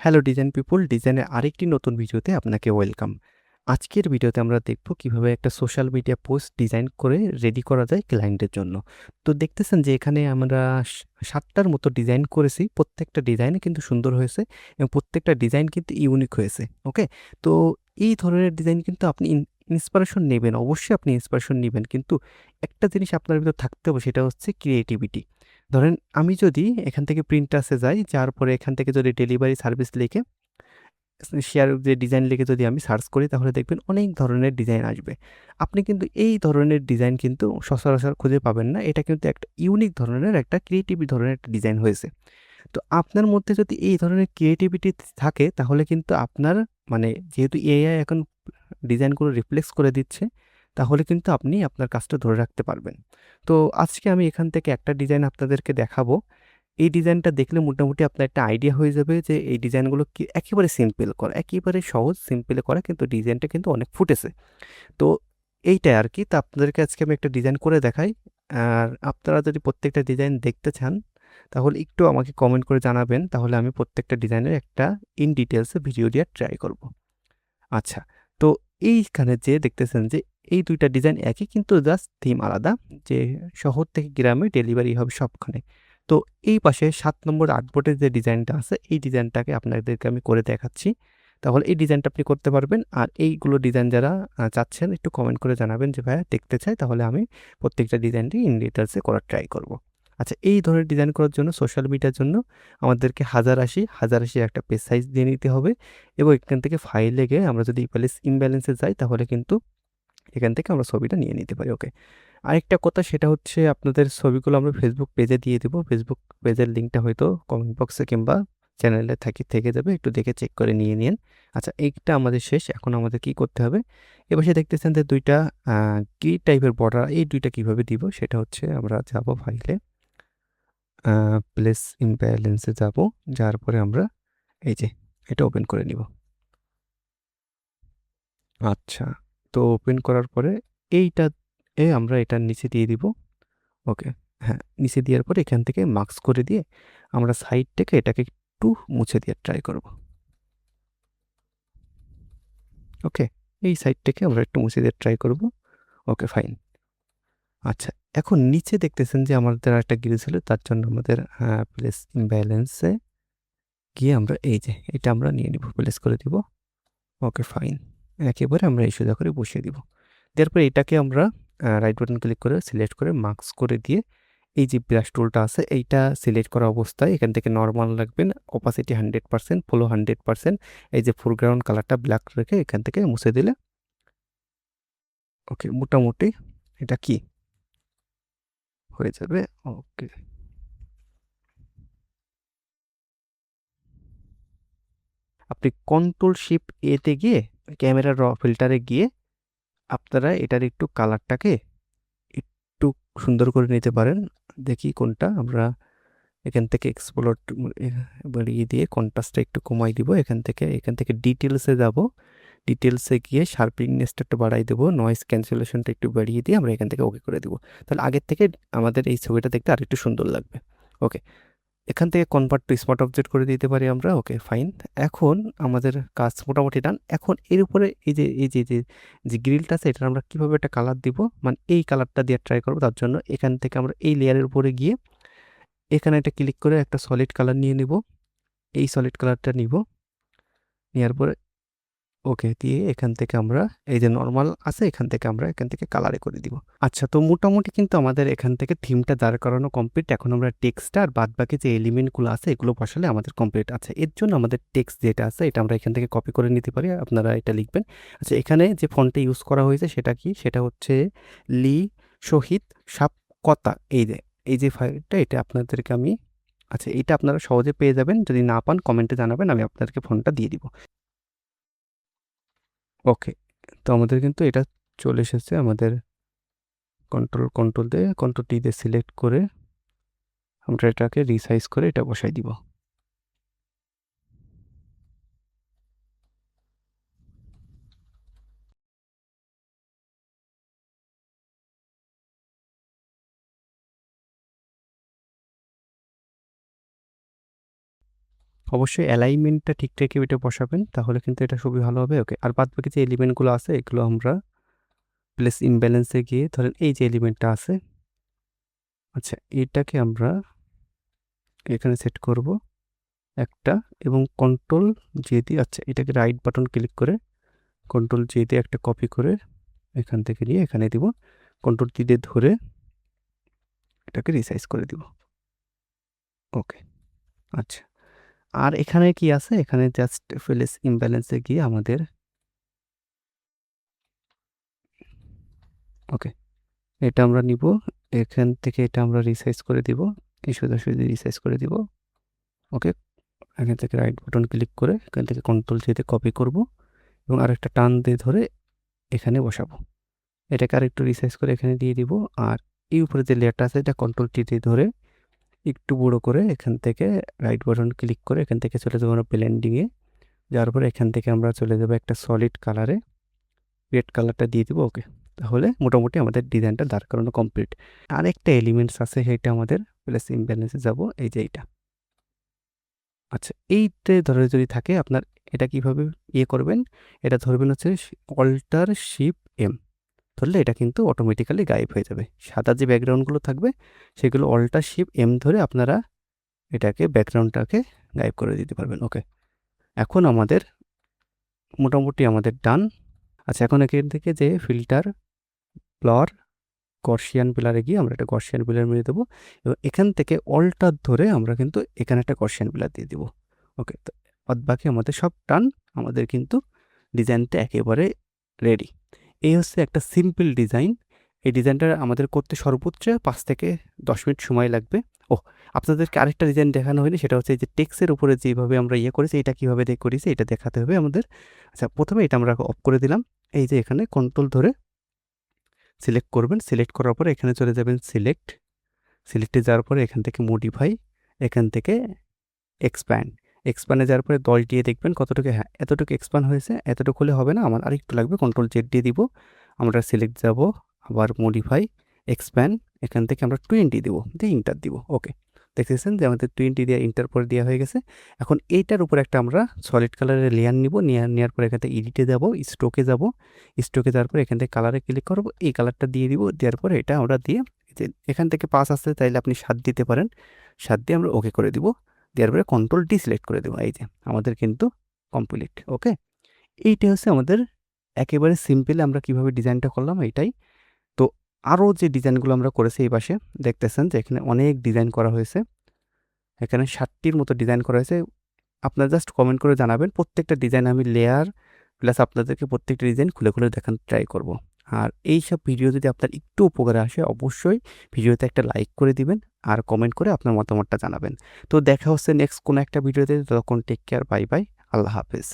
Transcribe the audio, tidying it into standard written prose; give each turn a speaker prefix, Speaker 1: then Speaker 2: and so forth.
Speaker 1: Hello design people, ডিজাইনের আরেকটি নতুন ভিডিওতে আপনাকে ওয়েলকাম। আজকের ভিডিওতে আমরা দেখব কিভাবে একটা সোশ্যাল মিডিয়া পোস্ট ডিজাইন করে রেডি করা যায় ক্লায়েন্টের জন্য। তো দেখতেছেন যে এখানে আমরা ৭টার মতো ডিজাইন করেছি। প্রত্যেকটা ডিজাইনে কিন্তু সুন্দর হয়েছে এবং প্রত্যেকটা ডিজাইন কিন্তু ইউনিক হয়েছে। ওকে? তো এই ধরনের ডিজাইন কিন্তু আপনি ইন্সপিরেশন নেবেন। অবশ্যই আপনি ইন্সপিরেশন নিবেন। কিন্তু একটা জিনিস আপনার ভিতর থাকতে হবে, সেটা হচ্ছে ক্রিয়েটিভিটি। ধরেন আমি যদি এখান থেকে প্রিন্টার্সে যাই, যাওয়ার পরে এখান থেকে যদি ডেলিভারি সার্ভিস লিখে শেয়ার যে ডিজাইন লিখে যদি আমি সার্চ করি, তাহলে দেখবেন অনেক ধরনের ডিজাইন আসবে। আপনি কিন্তু এই ধরনের ডিজাইন কিন্তু সচরাচর খুঁজে পাবেন না। এটা কিন্তু একটা ইউনিক ধরনের, একটা ক্রিয়েটিভ ধরনের একটা ডিজাইন হয়েছে। তো আপনার মধ্যে যদি এই ধরনের ক্রিয়েটিভিটি থাকে, তাহলে কিন্তু আপনার মানে যেহেতু এআই এখন ডিজাইনগুলো রিপ্লেস করে দিচ্ছে, তাহলে কিন্তু আপনি আপনার কাজটা ধরে রাখতে পারবেন। তো আজকে আমি এখান থেকে একটা ডিজাইন আপনাদেরকে দেখাবো। এই ডিজাইনটা দেখলে মোটামুটি আপনার একটা আইডিয়া হয়ে যাবে যে এই ডিজাইনগুলো কি একেবারে সিম্পল করা, একেবারে সহজ সিম্পলে করা, কিন্তু ডিজাইনটা কিন্তু অনেক ফুটেছে। তো এইটাই আর কি। তো আপনাদেরকে আজকে আমি একটা ডিজাইন করে দেখাই। আর আপনারা যদি প্রত্যেকটা ডিজাইন দেখতে চান, তাহলে একটু আমাকে কমেন্ট করে জানাবেন। তাহলে আমি প্রত্যেকটা ডিজাইনের একটা ইন ডিটেইলসে ভিডিও দেওয়ার ট্রাই করব। আচ্ছা, তো এইখানে যে দেখতেছেন যে এই ২ টা ডিজাইন একই, কিন্তু জাস্ট থিম আলাদা। যে শহর থেকে গ্রামে ডেলিভারি হবে সবখানে। তো এই পাশে ৭ নম্বর আর্টবোর্ডের যে ডিজাইনটা আছে, এই ডিজাইনটাকে আপনাদেরকে আমি করে দেখাচ্ছি। তাহলে এই ডিজাইনটা আপনি করতে পারবেন। আর এইগুলো ডিজাইন যারা চাচ্ছেন, একটু কমেন্ট করে জানাবেন যে ভাইয়া দেখতে চাই। তাহলে আমি প্রত্যেকটা ডিজাইনটি ইন ডিটেইলসে করার ট্রাই করব। আচ্ছা, এই ধরনের ডিজাইন করার জন্য সোশ্যাল মিডিয়ার জন্য আমাদেরকে ১০৮০ একটা পেজ সাইজ দিয়ে নিতে হবে। এবং এখান থেকে ফাইলে গিয়ে আমরা যদি ইমব্যালেন্সে যাই, তাহলে কিন্তু এখান থেকে আমরা ছবিটা নিয়ে নিতে পারি। ওকে। আরেকটা কথা, সেটা হচ্ছে আপনাদের ছবিগুলো আমরা ফেসবুক পেজে দিয়ে দেবো। ফেসবুক পেজের লিঙ্কটা হয়তো কমেন্ট বক্সে কিংবা চ্যানেলে থেকে যাবে। একটু দেখে চেক করে নিয়ে নিন। আচ্ছা, এইটা আমাদের শেষ। এখন আমাদের কি করতে হবে? এপাশে দেখতেছেন যে ২ টা গ্রিড টাইপের বর্ডার, এই ২ টা কিভাবে দিব? সেটা হচ্ছে আমরা যাব ফাইলে, প্লেস ইমব্যালেন্সে যাব। যাওয়ার পরে আমরা এই যে এটা ওপেন করে নিব। আচ্ছা, তো ওপেন করার পরে এইটা আমরা এটার নিচে দিয়ে দিব। ওকে, হ্যাঁ, নিচে দেওয়ার পরে এখান থেকে মার্কস করে দিয়ে আমরা সাইড থেকে এটাকে একটু মুছে দিয়ে ট্রাই করব। ওকে, এই সাইড থেকে আমরা একটু মুছে দিয়ে ট্রাই করব। ওকে, ফাইন। আচ্ছা, এখন নিচে দেখতেছেন যে আমাদের একটা গ্রিল ছিল, তার জন্য আমাদের প্লেস ইমব্যালেন্সে গিয়ে আমরা এই যে এটা আমরা নিয়ে নিব, প্লেস করে দিব। ওকে, ফাইন। একেবারে আমরা এই সোজা করে বসিয়ে দিব। দেওয়ার পরে এটাকে আমরা রাইট বাটন ক্লিক করে সিলেক্ট করে মার্কস করে দিয়ে এই যে ব্রাশ টুলটা আছে, এইটা সিলেক্ট করা অবস্থায় এখান থেকে নরমাল রাখবেন, অপাসিটি 100%, ফ্লো 100%। এই যে ফোরগ্রাউন্ড কালারটা ব্ল্যাক রেখে এখান থেকে মুছে দিলে ওকে, মোটামুটি এটা কি হয়ে যাবে। ওকে, আপনি কন্ট্রোল শিফট এতে গিয়ে ক্যামেরা র ফিল্টারে গিয়ে আপনারা এটার একটু কালারটাকে একটু সুন্দর করে নিতে পারেন। দেখি কোনটা আমরা এখান থেকে এক্সপ্লোর বাড়িয়ে দিয়ে কন্ট্রাস্টটা একটু কমাই দিব। এখান থেকে ডিটেলসে যাব। ডিটেলসে গিয়ে শার্পিংনেসটা একটু বাড়াই দেবো, নয়েজ ক্যান্সেলেশনটা একটু বাড়িয়ে দিয়ে আমরা এখান থেকে ওকে করে দেবো। তাহলে আগের থেকে আমাদের এই ছবিটা দেখতে আরেকটু সুন্দর লাগবে। ওকে, এখান থেকে কনভার্ট টু স্মার্ট অবজেক্ট করে দিতে পারি আমরা। ওকে, ফাইন। এখন আমাদের কাজ মোটামুটি ডান। এখন এর উপরে এই যে গ্রিলটা আছে, এটা আমরা কীভাবে একটা কালার দিব, মানে এই কালারটা দিয়ে ট্রাই করবো। তার জন্য এখান থেকে আমরা এই লেয়ারের উপরে গিয়ে এখানে একটা ক্লিক করে একটা সলিড কালার নিয়ে নিব। এই সলিড কালারটা নিব, নেওয়ার পরে ওকে দিয়ে এখান থেকে আমরা এই যে নরমাল আছে, এখান থেকে কালারে করে দিব। আচ্ছা, তো মোটামুটি কিন্তু আমাদের এখান থেকে থিমটা দাঁড় করানো কমপ্লিট। এখন আমরা টেক্সটটা আর বাদ বাকি যে এলিমেন্টগুলো আছে, এগুলো বসালে আমাদের কমপ্লিট আছে। এর জন্য আমাদের টেক্সট যেটা আছে, এটা আমরা এখান থেকে কপি করে নিতে পারি। আপনারা এটা লিখবেন। আচ্ছা, এখানে যে ফন্টটা ইউজ করা হয়েছে সেটা কি? সেটা হচ্ছে লি শহীদ সাপকতা। এই যে ফাইলটা, এটা আপনাদেরকে আমি আচ্ছা, এটা আপনারা সহজে পেয়ে যাবেন। যদি না পান কমেন্টে জানাবেন, আমি আপনাদেরকে ফোনটা দিয়ে দিব। ওকে, তো আমাদের কিন্তু এটা চলে এসেছে। আমাদের কন্ট্রোল টি দিয়ে সিলেক্ট করে আমরা এটাকে রিসাইজ করে এটা বসাই দিব। অবশ্যই অ্যালাইনমেন্টটা ঠিক রেখে এটা বসাবেন, তাহলে কিন্তু এটা খুবই ভালো হবে। ওকে, আর বাদ বাকি যে এলিমেন্টগুলো আছে এগুলো আমরা প্লেস ইমব্যালেন্সে গিয়ে ধরেন এই যে এলিমেন্টটা আছে, আচ্ছা এটাকে আমরা এখানে সেট করব একটা, এবং কন্ট্রোল জে দিয়ে, আচ্ছা এটাকে রাইট বাটন ক্লিক করে কন্ট্রোল জে দিয়ে একটা কপি করে এখান থেকে নিয়ে এখানে দিব, কন্ট্রোল টি দিয়ে ধরে এটাকে রিসাইজ করে দিব। ওকে, আচ্ছা আর এখানে কি আছে, এখানে জাস্ট প্লেস ইমব্যালেন্সে গিয়ে আমাদের ওকে এটা আমরা নিব, এখান থেকে এটা আমরা রিসাইজ করে দিব, এই সোজাসুজি রিসাইজ করে দিব। ওকে, এখান থেকে রাইট বাটন ক্লিক করে এখান থেকে কন্ট্রোল জেতে কপি করব এবং আরেকটা টান দিয়ে ধরে এখানে বসাবো। এটাকে আরেকটু রিসাইজ করে এখানে দিয়ে দিব, আর এই উপরে যে লেয়ারটা আছে এটা কন্ট্রোল টি দিয়ে ধরে একটু বড়ো করে এখান থেকে রাইট বাটন ক্লিক করে এখান থেকে চলে যাবো আমরা ব্লেন্ডিংয়ে, যাওয়ার পরে এখান থেকে আমরা চলে যাবো একটা সলিড কালারে, রেড কালারটা দিয়ে দিব। ওকে, তাহলে মোটামুটি আমাদের ডিজাইনটা দাঁড় করানো কমপ্লিট। আরেকটা এলিমেন্টস আছে, সেটা আমাদের প্লাস ইমব্যালেন্সে যাব, এই যে এইটা। আচ্ছা এইটা ধরে যদি থাকে আপনার, এটা কিভাবে ইয়ে করবেন, এটা ধরবেন হচ্ছে অল্টার শিফট এম, ধরলে এটা কিন্তু অটোমেটিক্যালি গায়েব হয়ে যাবে। সাদা যে ব্যাকগ্রাউন্ডগুলো থাকবে সেগুলো অল্টার শিফট এম ধরে আপনারা এটাকে ব্যাকগ্রাউন্ডটাকে গায়েব করে দিতে পারবেন। ওকে, এখন আমাদের মোটামুটি আমাদের ডান। আচ্ছা এখন এখান থেকে যে ফিল্টার ব্লার গর্সিয়ান ব্লারে গিয়ে আমরা একটা গর্সিয়ান ব্লার মেরে দেবো, এবং এখান থেকে অল্টার ধরে আমরা কিন্তু এখানে একটা গর্সিয়ান ব্লার দিয়ে দিব। ওকে, তো বাদ বাকি আমাদের সব টান, আমাদের কিন্তু ডিজাইনটা একেবারে রেডি। এই হচ্ছে একটা সিম্পল ডিজাইন। এই ডিজাইনটা আমাদের করতে সর্বোচ্চ 5 থেকে 10 মিনিট সময় লাগবে। ও, আপনাদেরকে আরেকটা ডিজাইন দেখানো হয়নি, সেটা হচ্ছে এই যে টেক্সের উপরে যেভাবে আমরা ইয়ে করেছি, এটা কীভাবে করেছি এটা দেখাতে হবে আমাদের। আচ্ছা প্রথমে এটা আমরা অফ করে দিলাম, এই যে এখানে কন্ট্রোল ধরে সিলেক্ট করবেন, সিলেক্ট করার পরে এখানে চলে যাবেন সিলেক্টে যাওয়ার পরে এখান থেকে মডিফাই, এখান থেকে এক্সপ্যান্ডে যাওয়ার পরে 10 দিয়ে দেখবেন কতটুকু, হ্যাঁ এতটুকু এক্সপ্যান্ড হয়েছে, এতটুকু হলে হবে না, আমার আরেকটু লাগবে, কন্ট্রোল জেড দিয়ে দিব, আমরা সিলেক্ট যাব, আবার মডিফাই এক্সপ্যান্ড, এখান থেকে আমরা 20 দিব, দিয়ে ইন্টার দিব। ওকে, দেখতেছেন যে আমাদের 20 দিয়ে ইন্টার পরে দেওয়া হয়ে গেছে। এখন এইটার উপর একটা আমরা সলিড কালারের লেয়ার নিব, নেওয়ার পরে এখান থেকে এডিটে যাব, স্ট্রোকে যাওয়ার পরে এখান থেকে কালারে ক্লিক করবো, এই কালারটা দিয়ে দিব, দেওয়ার পরে এটা আমরা দিয়ে এখান থেকে 5 আসতে চাইলে আপনি 7 দিতে পারেন, 7 দিয়ে আমরা ওকে করে দিব, দেওয়ার পরে কন্ট্রোল ডি সিলেক্ট করে দেবো, এই যে আমাদের কিন্তু কমপ্লিট। ওকে, এইটা হচ্ছে আমাদের একেবারে সিম্পল আমরা কিভাবে ডিজাইনটা করলাম এইটাই। তো আরও যে ডিজাইনগুলো আমরা করেছি এই পাশে দেখতেছেন যে এখানে অনেক ডিজাইন করা হয়েছে, এখানে 7টির মতো ডিজাইন করা হয়েছে। আপনারা জাস্ট কমেন্ট করে জানাবেন, প্রত্যেকটা ডিজাইন আমি লেয়ার প্লাস আপনাদেরকে প্রত্যেকটা ডিজাইন খুলে খুলে দেখান ট্রাই করব। আর এই সব ভিডিও যদি আপনার একটু উপকারে আসে অবশ্যই ভিডিওতে একটা লাইক করে দিবেন আর কমেন্ট করে আপনার মতামতটা জানাবেন। তো দেখা হচ্ছে নেক্সট কোনো একটা ভিডিওতে, ততক্ষণ টেক কেয়ার, বাই বাই, আল্লাহ হাফেজ।